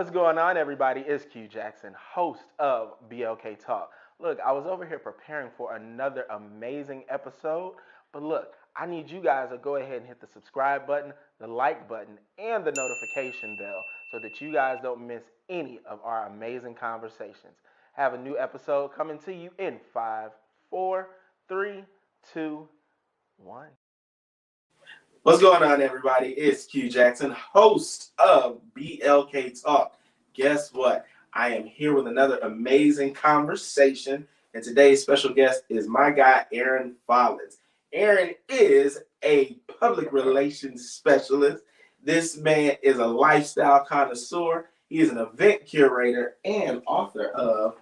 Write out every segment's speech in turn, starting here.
What's going on, everybody? It's Q Jackson, host of BLK Talk. Look, I was over here preparing for another amazing episode, but look, I need you guys to go ahead and hit the subscribe button, the like button, and the notification bell so that you guys don't miss any of our amazing conversations. Have a new episode coming to you in 5, 4, 3, 2, 1. What's going on, everybody? It's Q Jackson, host of BLK Talk. Guess what? I am here with another amazing conversation, and today's special guest is my guy, Aaron Follins. Aaron is a public relations specialist. This man is a lifestyle connoisseur. He is an event curator and author of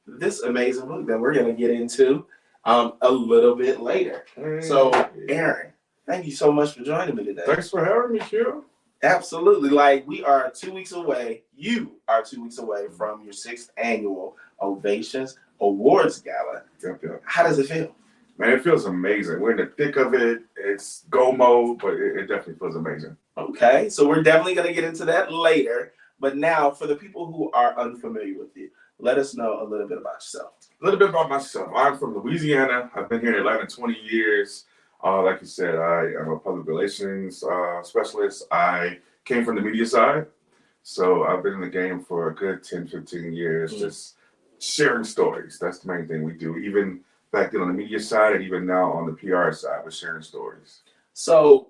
this amazing book that we're going to get into a little bit later. So, Aaron, thank you so much for joining me today. Thanks for having me, Q. Absolutely. Like, we are 2 weeks away. You are 2 weeks away from your 6th annual Ovations Awards Gala. Yep. How does it feel? Man, it feels amazing. We're in the thick of it. It's go mode, but it definitely feels amazing. Okay, so we're definitely going to get into that later. But now, for the people who are unfamiliar with you, let us know a little bit about yourself. A little bit about myself. I'm from Louisiana. I've been here in Atlanta 20 years. Like you said, I am a public relations specialist. I came from the media side, so I've been in the game for a good 10, 15 years, just sharing stories. That's the main thing we do, even back then on the media side and even now on the PR side, we're sharing stories. So,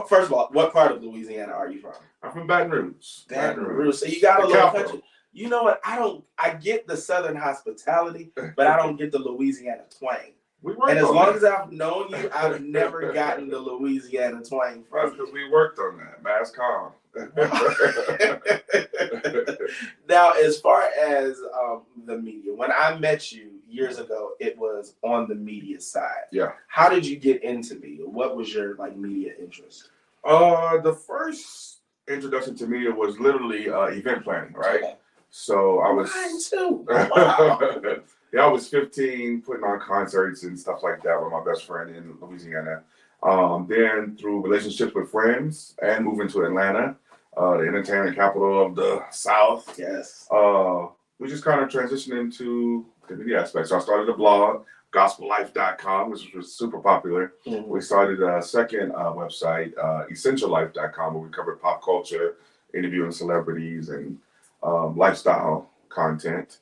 first of all, what part of Louisiana are you from? I'm from Baton Rouge. Baton Rouge. So you got a little country. You know what? I get the Southern hospitality, but I don't get the Louisiana twang. And as long as I've known you, I've never gotten the Louisiana twang from you. That's because we worked on that. Mass comm. Now, as far as the media, when I met you years ago, it was on the media side. Yeah. How did you get into media? What was your media interest? The first introduction to media was literally event planning, right? Okay. So I was. Mine too. Wow. Yeah, I was 15, putting on concerts and stuff like that with my best friend in Louisiana. Then through relationships with friends and moving to Atlanta, the entertainment capital of the South. Yes. We just kind of transitioned into the media aspect. So I started a blog, gospellife.com, which was super popular. Mm-hmm. We started a second website, essentiallife.com, where we covered pop culture, interviewing celebrities, and lifestyle content.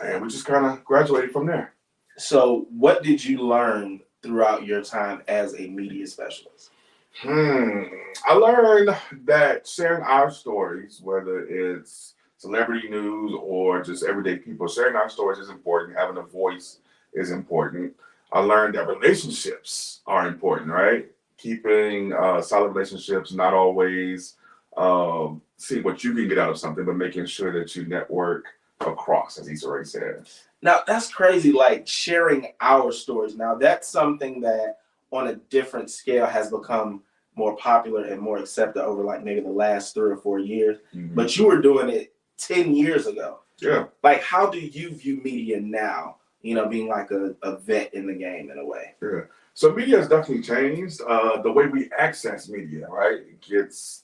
And we just kind of graduated from there. So what did you learn throughout your time as a media specialist? I learned that sharing our stories, whether it's celebrity news or just everyday people, sharing our stories is important. Having a voice is important. I learned that relationships are important, right? Keeping solid relationships, not always see what you can get out of something, but making sure that you network across, as Issa Rae said. Now, that's crazy, like sharing our stories. Now, that's something that on a different scale has become more popular and more accepted over maybe the last 3 or 4 years. Mm-hmm. But you were doing it 10 years ago. Yeah. Like, how do you view media now, being like a vet in the game in a way? Yeah. So media has definitely changed. The way we access media, right? It gets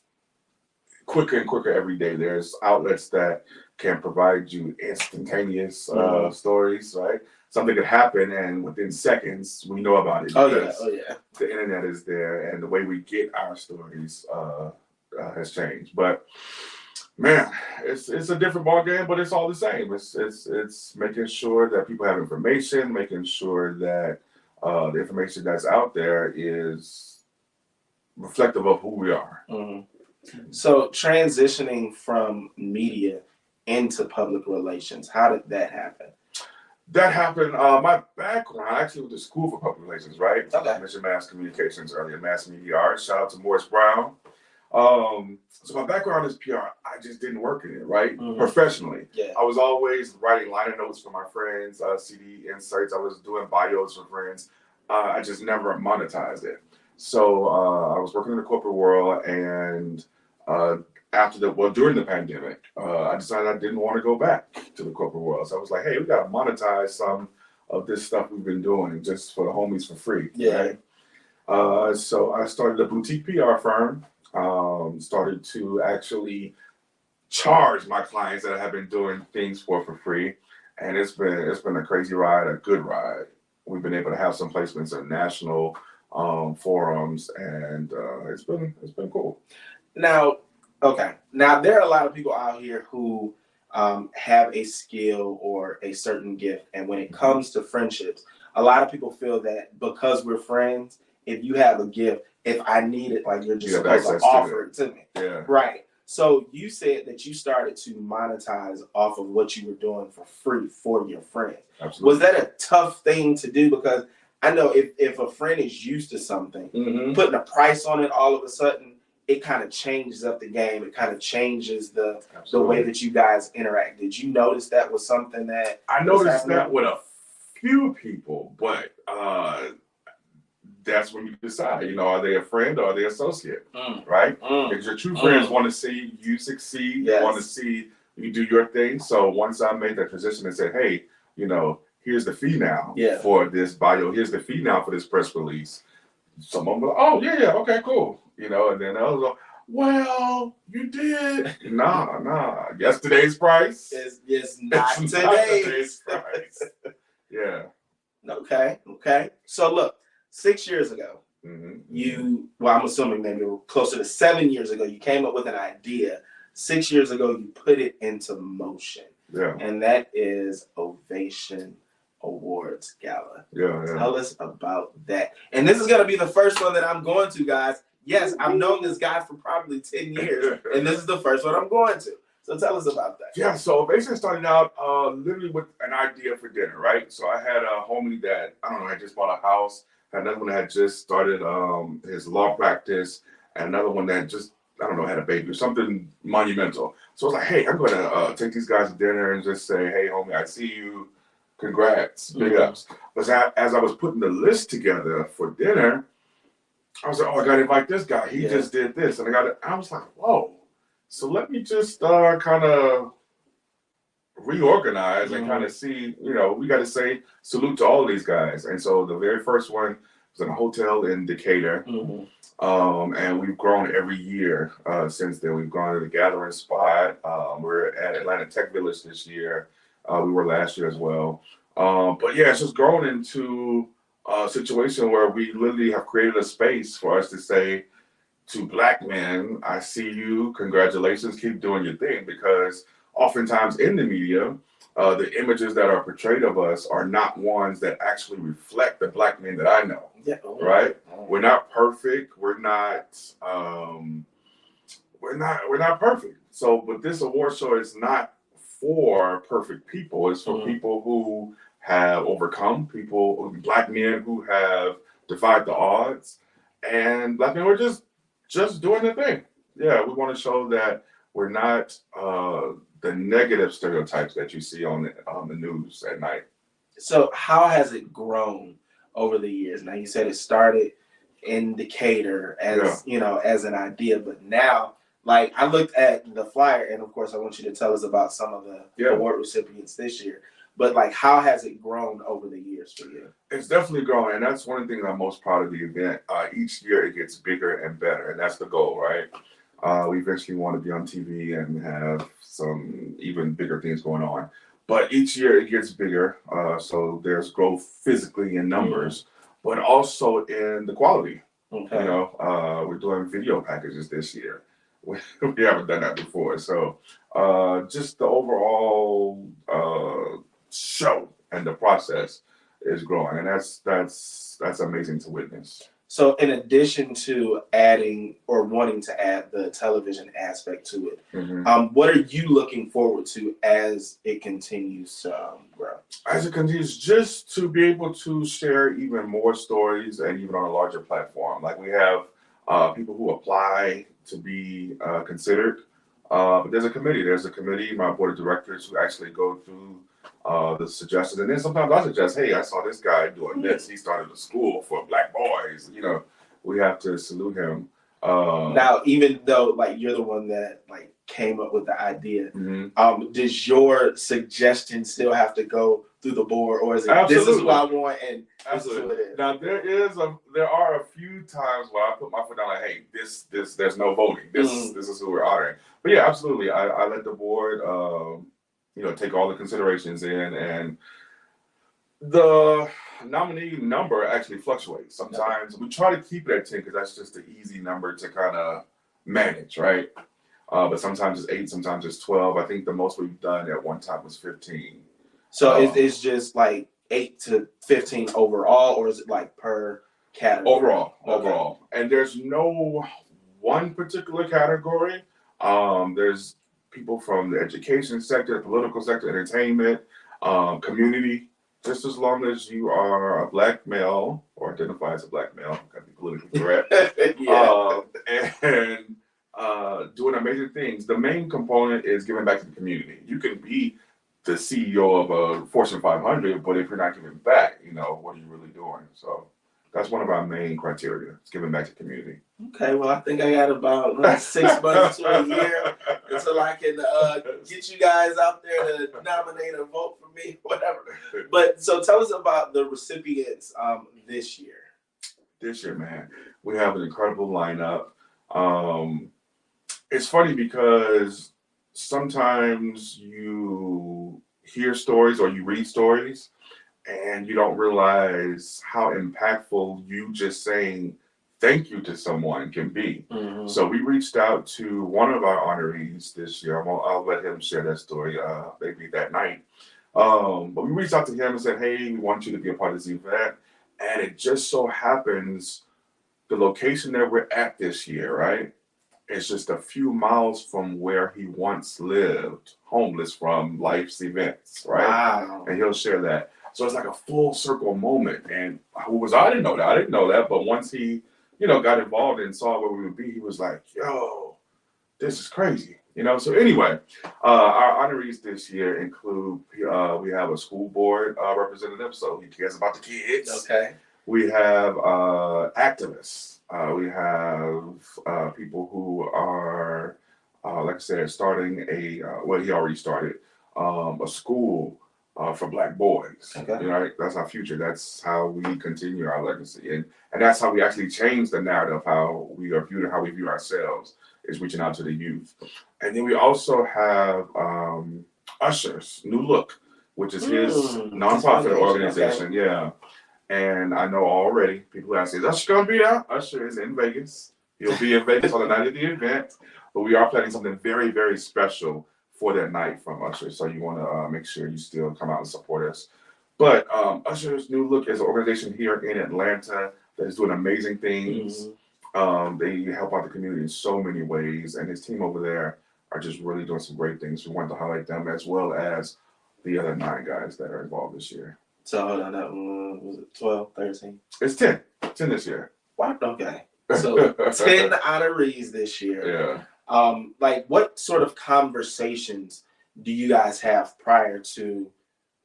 quicker and quicker every day. There's outlets that can provide you instantaneous stories, right? Something could happen and within seconds we know about it. Oh yeah. The internet is there and the way we get our stories has changed. But man, it's a different ball game, but it's all the same. It's making sure that people have information, making sure that the information that's out there is reflective of who we are. Mm-hmm. So transitioning from media into public relations, how did that happen? That happened, my background, I actually went to school for public relations, right? Okay. I mentioned mass communications earlier, mass media arts. Shout out to Morris Brown. So my background is PR. I just didn't work in it, right? Mm-hmm. Professionally. Yeah. I was always writing liner notes for my friends, CD inserts. I was doing bios for friends. I just never monetized it. So I was working in the corporate world, and during the pandemic, I decided I didn't want to go back to the corporate world. So I was like, hey, we got to monetize some of this stuff we've been doing just for the homies for free. Yeah. Right? So I started a boutique PR firm Started to actually charge my clients that I have been doing things for free, and it's been a crazy ride, a good ride. We've been able to have some placements in national forums, and it's been cool. Now, okay. Now there are a lot of people out here who have a skill or a certain gift, and when it comes to friendships, a lot of people feel that because we're friends, if you have a gift, if I need it, like you're just supposed to offer it to me. Yeah. Right. So you said that you started to monetize off of what you were doing for free for your friends. Absolutely. Was that a tough thing to do? Because I know if a friend is used to something, putting a price on it all of a sudden, it kind of changes up the game. It kind of changes the way that you guys interact. Did you notice that was something that I noticed that with a few people, but that's when you decide, are they a friend or are they associate, right? Because your true friends want to see you succeed, want to see you do your thing. So once I made that transition and said, hey, here's the fee now for this bio, here's the fee now for this press release. Someone was like, oh, yeah, okay, cool. And then I was like, well, you did. Nah. Yesterday's price is not today's price. Yeah. Okay. So look, 6 years ago, I'm assuming maybe closer to 7 years ago, you came up with an idea. 6 years ago, you put it into motion. Yeah. And that is Ovation Awards Gala. Yeah. Tell us about that. And this is going to be the first one that I'm going to, guys. Yes, I've known this guy for probably 10 years, and this is the first one I'm going to. So tell us about that. Yeah, so Ovation started out literally with an idea for dinner, right? So I had a homie that, had just bought a house, had another one that had just started his law practice, and another one that just, had a baby or something monumental. So I was like, hey, I'm going to take these guys to dinner and just say, hey, homie, I see you. Congrats, big ups. But as I was putting the list together for dinner, I was like, oh, I got to invite this guy. He just did this. And I was like, whoa. So let me just kind of reorganize and kind of see, we got to say salute to all of these guys. And so the very first one was in a hotel in Decatur. And we've grown every year since then. We've gone to the Gathering Spot. We're at Atlanta Tech Village this year. We were last year as well. But yeah, it's just grown into a situation where we literally have created a space for us to say to Black men, I see you, congratulations, keep doing your thing. Because oftentimes in the media, the images that are portrayed of us are not ones that actually reflect the Black men that I know. Yeah. Right? We're not perfect. We're not perfect. So, but this award show is not for perfect people. It's for people who have overcome, Black men who have defied the odds, and Black men who are just doing the thing. Yeah, we want to show that we're not the negative stereotypes that you see on the news at night. So how has it grown over the years? Now you said it started in Decatur as as an idea, but now, like, I looked at the flyer, and of course I want you to tell us about some of the award recipients this year. But like, how has it grown over the years for you? It's definitely growing, and that's one of the things I'm most proud of the event. Each year it gets bigger and better, and that's the goal, right? We eventually want to be on TV and have some even bigger things going on. But each year it gets bigger, so there's growth physically in numbers, but also in the quality. Okay. We're doing video packages this year. We haven't done that before, so just the overall show and the process is growing, and that's amazing to witness. So in addition to adding or wanting to add the television aspect to it, what are you looking forward to as it continues to grow? As it continues, just to be able to share even more stories, and even on a larger platform. Like, we have people who apply to be considered, but there's a committee, my board of directors, who actually go through the suggestions, and then sometimes I suggest, hey, I saw this guy doing this. He started a school for Black boys. We have to salute him. Now, even though, like, you're the one that, like, came up with the idea. Mm-hmm. Does your suggestion still have to go through the board, or is it Absolutely. this is what I want and Absolutely. this is what it is? Now there are a few times where I put my foot down like, hey, this there's no voting. This is who we're honoring. But yeah, absolutely. I let the board take all the considerations in, and the nominee number actually fluctuates. Sometimes we try to keep it at 10 because that's just an easy number to kind of manage, right? But sometimes it's 8, sometimes it's 12. I think the most we've done at one time was 15. So it's just like 8 to 15 overall, or is it like per category? Overall. And there's no one particular category. There's people from the education sector, the political sector, entertainment, community. Just as long as you are a black male or identify as a black male, gotta be politically correct, and doing amazing things. The main component is giving back to the community. You can be the CEO of a Fortune 500, but if you're not giving back, what are you really doing? So that's one of our main criteria. It's giving back to the community. Okay, well, I think I got about 6 months to a year until I can get you guys out there to nominate or vote for me, whatever. But so tell us about the recipients this year. This year, man, we have an incredible lineup. It's funny because sometimes you hear stories or you read stories and you don't realize how impactful you just saying thank you to someone can be. Mm-hmm. So we reached out to one of our honorees this year. I'll let him share that story maybe that night. But we reached out to him and said, hey, we want you to be a part of this event. And it just so happens the location that we're at this year, right? It's just a few miles from where he once lived, homeless from life's events, right? Wow. And he'll share that. So it's like a full circle moment. And I didn't know that. But once he, got involved and saw where we would be, he was like, yo, this is crazy. So anyway, our honorees this year include, we have a school board representative, so he cares about the kids. Okay. We have activists. We have people who are, like I said, starting he already started a school for Black boys. Okay. Right? That's our future. That's how we continue our legacy. And that's how we actually change the narrative of how we are viewed and how we view ourselves, is reaching out to the youth. And then we also have Usher's New Look, which is his nonprofit organization. Okay. Yeah. And I know already people ask, is Usher going to be there? Usher is in Vegas. He'll be in Vegas on the night of the event. But we are planning something very, very special for that night from Usher. So you want to make sure you still come out and support us. But Usher's New Look is an organization here in Atlanta that is doing amazing things. Mm-hmm. They help out the community in so many ways. And his team over there are just really doing some great things. We want to highlight them as well as the other 9 guys that are involved this year. So hold on, that one was it 12, 13? It's 10. 10 this year. Wow. Okay. So 10 honorees this year. Yeah. Like what sort of conversations do you guys have prior to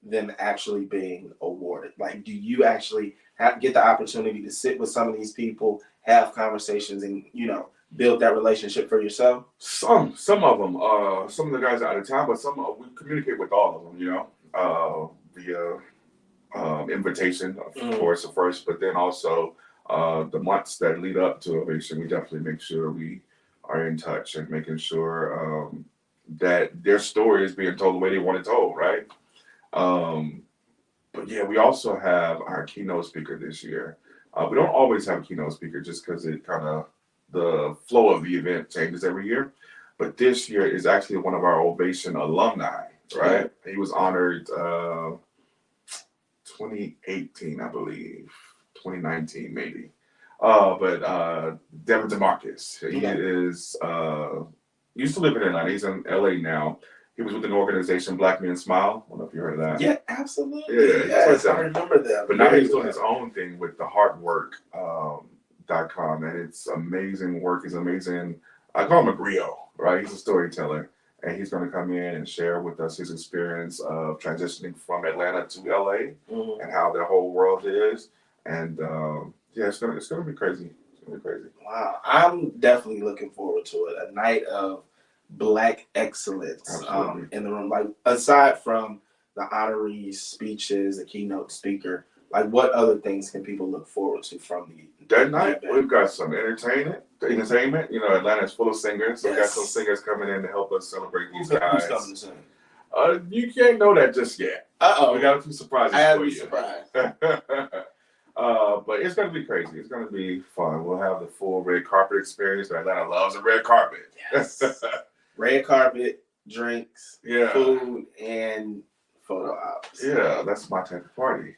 them actually being awarded? Like, do you actually get the opportunity to sit with some of these people, have conversations, and build that relationship for yourself? Some of them. Some of the guys are out of town, but we communicate with all of them. Via invitation, of course, at first, but then also the months that lead up to Ovation, we definitely make sure we are in touch and making sure that their story is being told the way they want it told, right? But yeah, we also have our keynote speaker this year. We don't always have a keynote speaker just because it kind of, the flow of the event changes every year. But this year is actually one of our Ovation alumni, right? Yeah. He was honored 2018, I believe, 2019 maybe. But Devin DeMarcus, he is used to live in Atlanta. He's in LA now. He was with an organization, Black Men Smile. I don't know if you heard of that. Yeah, absolutely. Yeah, yes, I remember that. But now he's doing his own thing with the heartwork.com, and it's amazing work. He's amazing. I call him a griot, right? He's a storyteller. And he's going to come in and share with us his experience of transitioning from Atlanta to LA and how their whole world is. And it's going to be crazy. It's going to be crazy. Wow. I'm definitely looking forward to it. A night of Black excellence Absolutely. in the room? Like, aside from the honorees, speeches, the keynote speaker, like, what other things can people look forward to from That night, event? we've got some entertainment. You know, Atlanta's full of singers, so we got Yes. some singers coming in to help us celebrate these Who's guys. coming to sing? You can't know that just yet. We got a few surprises I have for to be you. surprised. But it's going to be crazy. It's going to be fun. We'll have the full red carpet experience. Atlanta loves a red carpet. Yes. Red carpet, drinks, Yeah. food, and photo ops. Yeah, that's my type of party.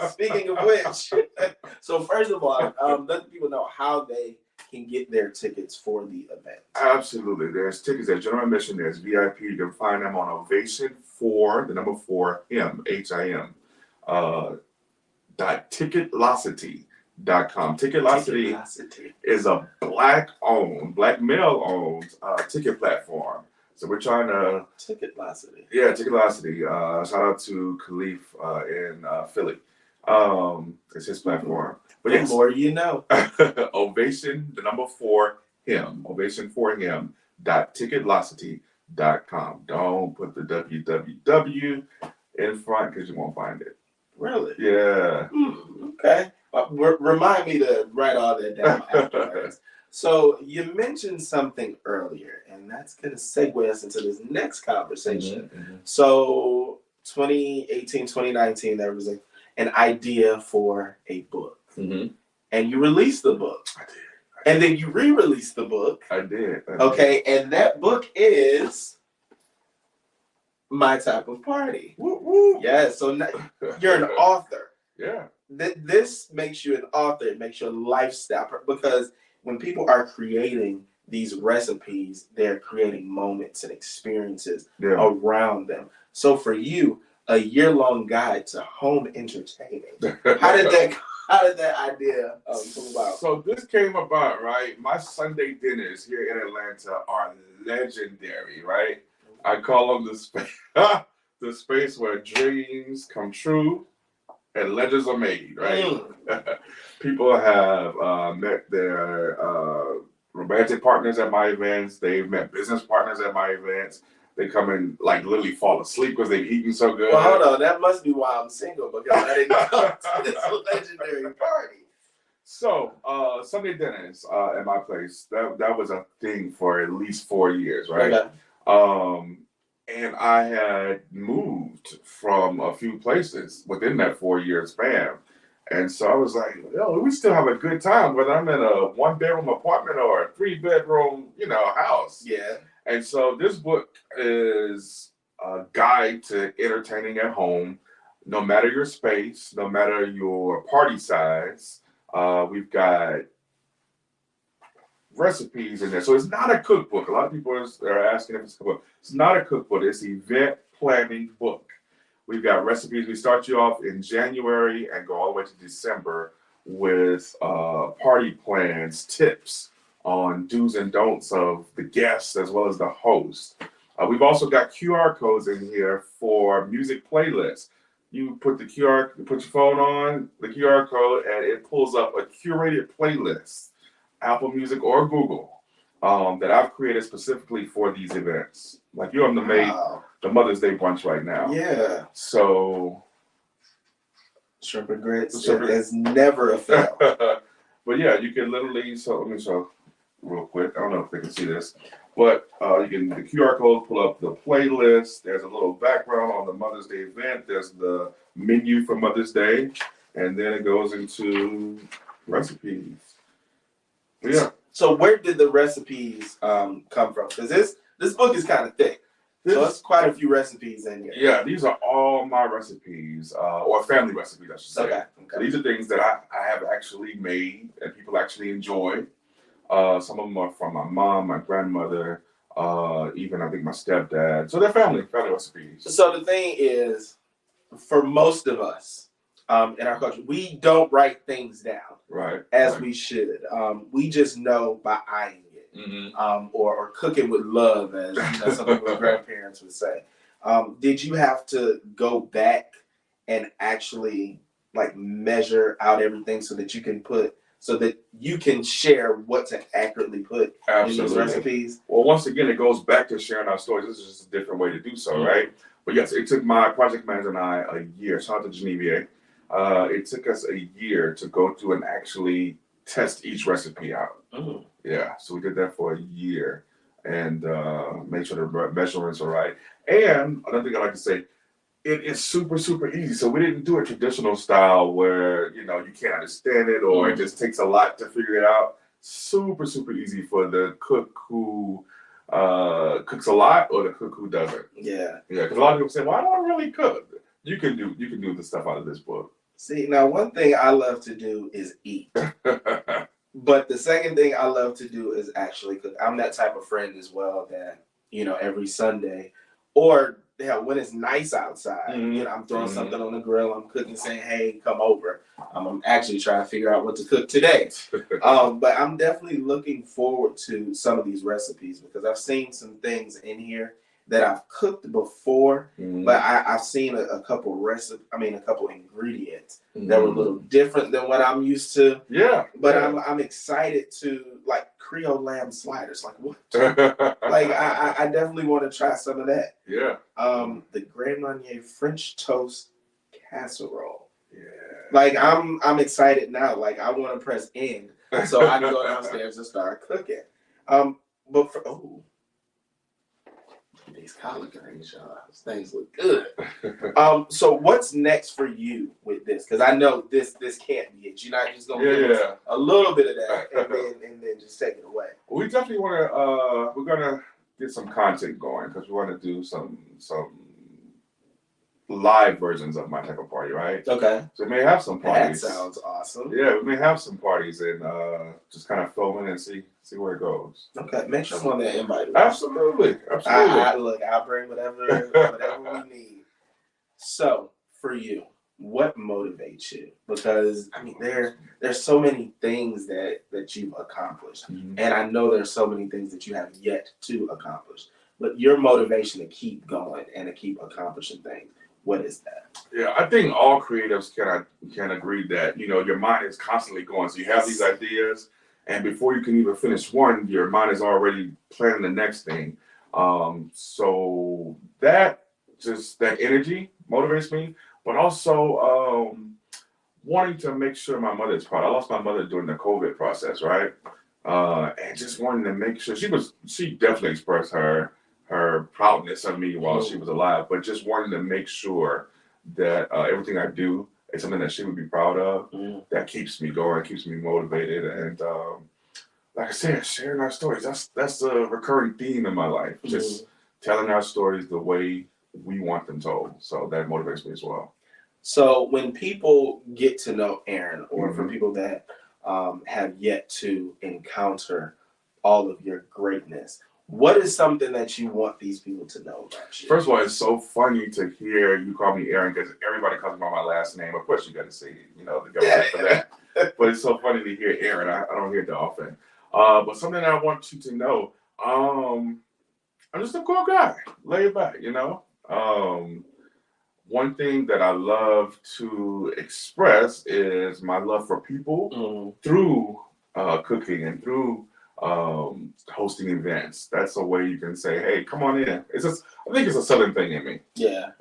Speaking of which, so first of all, let people know how they can get their tickets for the event. Absolutely. There's tickets at general admission. There's VIP. You can find them on Ovation 4, the number 4, HIM, HIM. Ticketlocity.com. Ticketlocity is a black male-owned ticket platform. So we're trying to Ticketlocity. Yeah, Ticketlocity. Shout out to Khalif in Philly. It's his platform. But The yes, more you know. Ovation, the number 4, HIM. Ovation4him.ticketlocity.com. Don't put the www in front because you won't find it. Really? Yeah. Okay. Remind me to write all that down afterwards. So you mentioned something earlier, and that's going to segue us into this next conversation. Mm-hmm. So 2018, 2019, there was an idea for a book. Mm-hmm. And you released the book. I did. And then you re-released the book. I did. Okay, and that book is My Type of Party. Woo, woo. Yeah, so now you're an author. Yeah. This makes you an author. It makes you a lifestyle, because when people are creating these recipes, they're creating moments and experiences around them. So for you, a year-long guide to home entertaining. How did that idea come about? So this came about, right? My Sunday dinners here in Atlanta are legendary, right? I call them the space where dreams come true and legends are made, right? People have met their romantic partners at my events. They've met business partners at my events. They come and like literally fall asleep because they've eaten so good. Well, hold on. That must be why I'm single, because I didn't come to this legendary party. So Sunday dinners at my place, that was a thing for at least 4 years, right? Okay. And I had moved from a few places within that 4-year span. And so I was like, yo, we still have a good time, whether I'm in a 1-bedroom apartment or a 3-bedroom, house. Yeah. And so this book is a guide to entertaining at home, no matter your space, no matter your party size. We've got recipes in there. So it's not a cookbook. A lot of people are asking if it's a cookbook. It's not a cookbook. It's an event planning book. We've got recipes. We start you off in January and go all the way to December with party plans, tips on do's and don'ts of the guests as well as the host. We've also got QR codes in here for music playlists. You put you put your phone on the QR code and it pulls up a curated playlist, Apple Music or Google, that I've created specifically for these events. Like you're on the Mother's Day brunch right now. Yeah. So shrimp and grits is never a fail. But yeah, you can literally, so let me show real quick. I don't know if they can see this, but you can, the QR code, pull up the playlist. There's a little background on the Mother's Day event. There's the menu for Mother's Day, and then it goes into recipes. Yeah. So where did the recipes come from? Because this book is kind of thick. So it's quite a few recipes in here. Yeah, these are all my recipes, or family recipes, I should say. Okay. So these are things that I have actually made and people actually enjoy. Some of them are from my mom, my grandmother, even I think my stepdad. So they're family recipes. So the thing is, for most of us in our culture, we don't write things down as we should. We just know by eyeing it, or cooking with love, as some people's grandparents would say. Did you have to go back and actually like measure out everything so that you can put so that you can share what to accurately put in these recipes? Well, once again, it goes back to sharing our stories. This is just a different way to do so, right? But yes, it took my project manager and I a year. Shout out to Genevieve. It took us a year to go through and actually test each recipe out. Yeah, so we did that for a year and make sure the measurements are right. And another thing I like to say, it is super, super easy. So we didn't do a traditional style where, you can't understand it or it just takes a lot to figure it out. Super, super easy for the cook who cooks a lot or the cook who doesn't. Yeah. Yeah, because a lot of people say, well, I don't really cook. You can do the stuff out of this book. See, now one thing I love to do is eat. But the second thing I love to do is actually cook. I'm that type of friend as well that, every Sunday or when it's nice outside, I'm throwing something on the grill, I'm cooking, saying, hey, come over. I'm actually trying to figure out what to cook today. But I'm definitely looking forward to some of these recipes because I've seen some things in here that I've cooked before, but I've seen a couple ingredients that were a little different than what I'm used to. Yeah. But I'm excited to Creole lamb sliders. Like what? I definitely want to try some of that. Yeah. The Grand Marnier French toast casserole. Yeah. I'm excited now. I want to press end so I can go downstairs and start cooking. But for these collard greens, y'all, these things look good. So what's next for you with this? Because I know this can't be it. You're not just gonna give us a little bit of that and then just take it away. We definitely want to. We're gonna get some content going because we want to do some live versions of my type of party, right? Okay. So we may have some parties. That sounds awesome. Yeah, we may have some parties and just kind of film it and see where it goes. Okay, make sure I'm on that invite. Absolutely. Look, I'll bring whatever we need. So for you, what motivates you? Because there's so many things that you've accomplished, and I know there's so many things that you have yet to accomplish. But your motivation to keep going and to keep accomplishing things, what is that? Yeah, I think all creatives can agree that your mind is constantly going. So you have these ideas, and before you can even finish one, your mind is already planning the next thing. So that energy motivates me, but also wanting to make sure my mother is proud. I lost my mother during the COVID process, right? And just wanting to make sure she definitely expressed her proudness of me while she was alive, but just wanting to make sure that everything I do is something that she would be proud of. That keeps me going, keeps me motivated, and like I said, sharing our stories. That's a recurring theme in my life. Just telling our stories the way we want them told. So that motivates me as well. So when people get to know Aaron, or for people that have yet to encounter all of your greatness, what is something that you want these people to know about you? First of all, it's so funny to hear you call me Aaron because everybody calls me by my last name. Of course, you got to say, the government for that. But it's so funny to hear Aaron. I don't hear it that often. But something I want you to know, I'm just a cool guy. Lay it back, One thing that I love to express is my love for people through cooking and through hosting events. That's a way you can say, hey, come on in. I think it's a Southern thing in me. Yeah.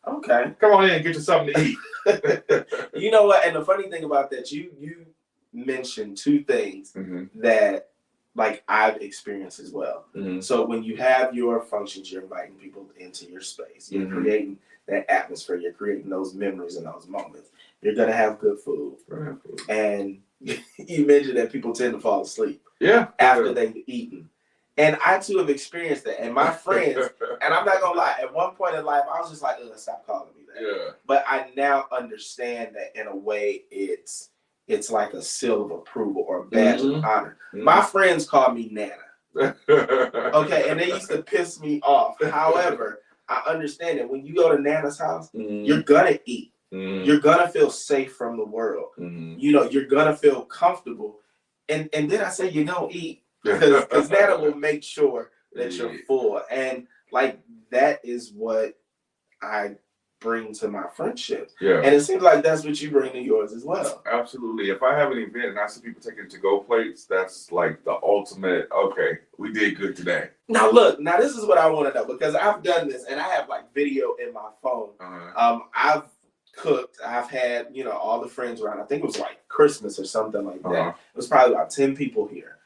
Okay. Come on in and get you something to eat. You know what? And the funny thing about that, you mentioned two things that I've experienced as well. So when you have your functions, you're inviting people into your space. You're creating that atmosphere. You're creating those memories and those moments. You're going to have good food. And you mentioned that people tend to fall asleep after they've eaten. And I too have experienced that. And my friends, and I'm not going to lie, at one point in life, I was just like, stop calling me that. Yeah. But I now understand that in a way it's like a seal of approval or a badge of honor. My friends call me Nana. Okay, and they used to piss me off. However, I understand that when you go to Nana's house, you're going to eat. You're gonna feel safe from the world. You're gonna feel comfortable, and then I say you're gonna eat because Nana will make sure that you're full, and that is what I bring to my friendship. Yeah. And it seems like that's what you bring to yours as well. Absolutely. If I have an event and I see people taking to-go plates, that's like the ultimate, okay, we did good today. Now look, this is what I want to know, because I've done this and I have like video in my phone. I've cooked, I've had, all the friends around. I think it was like Christmas or something like that. It was probably about 10 people here.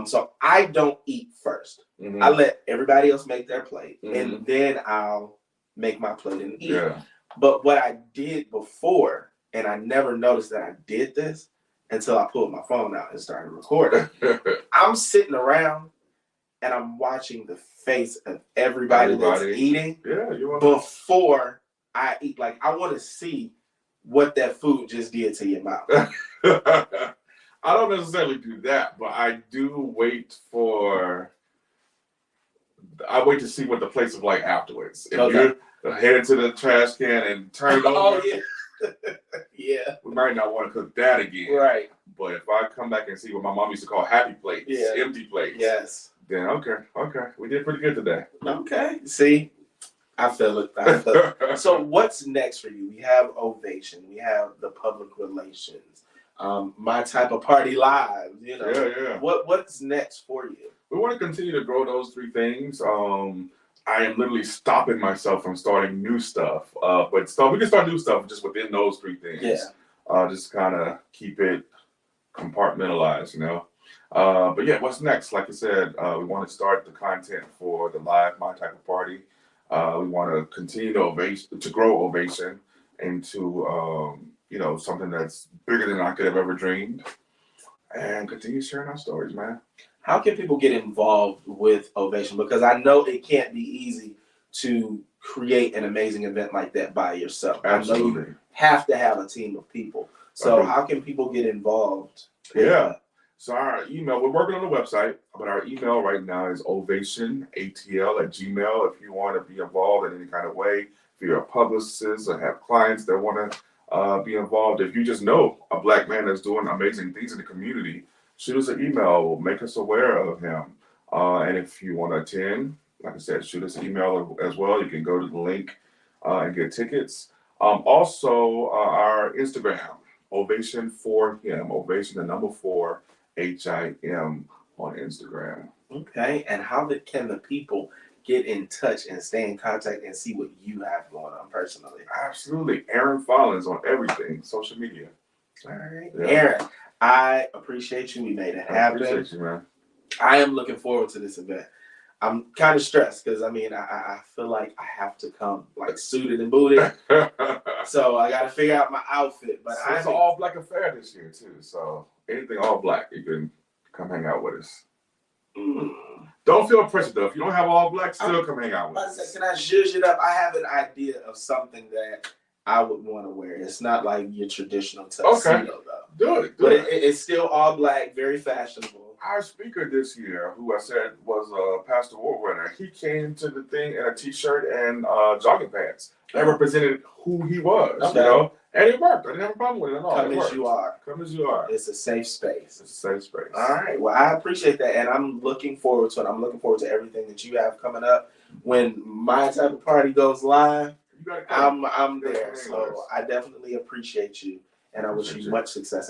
So I don't eat first. I let everybody else make their plate, and then I'll make my plate and eat. Yeah. But what I did before, and I never noticed that I did this until I pulled my phone out and started recording. I'm sitting around and I'm watching the face of everybody that's eating before I eat. Like, I want to see what that food just did to your mouth. I don't necessarily do that, but I do wait to see what the plates are like afterwards. If you're headed to the trash can and turn it over, yeah, we might not want to cook that again. Right. But if I come back and see what my mom used to call happy plates, empty plates, then okay, we did pretty good today. Okay, see, I feel it. So what's next for you? We have Ovation, we have the public relations, My Type of Party Live. What's next for you? We want to continue to grow those three things. I am literally stopping myself from starting new stuff. But we can start new stuff just within those three things. Yeah. Just kind of keep it compartmentalized, But yeah, what's next? Like I said, we want to start the content for the live My Type of Party. We want to continue to grow Ovation into something that's bigger than I could have ever dreamed, and continue sharing our stories, man. How can people get involved with Ovation? Because I know it can't be easy to create an amazing event like that by yourself. Absolutely. I know you have to have a team of people. So how can people get involved? So our email, we're working on the website, but our email right now is ovationatl@gmail. If you want to be involved in any kind of way, if you're a publicist or have clients that want to be involved, if you just know a Black man that's doing amazing things in the community, shoot us an email, make us aware of him. And if you want to attend, like I said, shoot us an email as well. You can go to the link and get tickets. Also, our Instagram, Ovation for Him, Ovation the number 4, HIM on Instagram. Okay, and how can the people get in touch and stay in contact and see what you have going on personally? Absolutely. Aaron Follins on everything, social media. All right. Yeah. Aaron, I appreciate you. We made it happen. I appreciate you, man. I am looking forward to this event. I'm kind of stressed because, I feel like I have to come like suited and booted. So I got to figure out my outfit. But it's an all black affair this year, too. So anything all black, you can come hang out with us. Don't feel pressure, though. If you don't have all black, still come hang out with us. Can I zhuzh it up? I have an idea of something that I would want to wear. It's not like your traditional tuxedo, though. Do it. It's still all black, very fashionable. Our speaker this year, who I said was a Pastor Award winner, he came to the thing in a t-shirt and jogging pants. That represented who he was, and it worked. I didn't have a problem with it at all. Come as you are. Come as you are. It's a safe space. It's a safe space. All right. Well, I appreciate that, and I'm looking forward to it. I'm looking forward to everything that you have coming up. When My Type of Party goes live, I'm there. So I definitely appreciate you, and I wish you much success.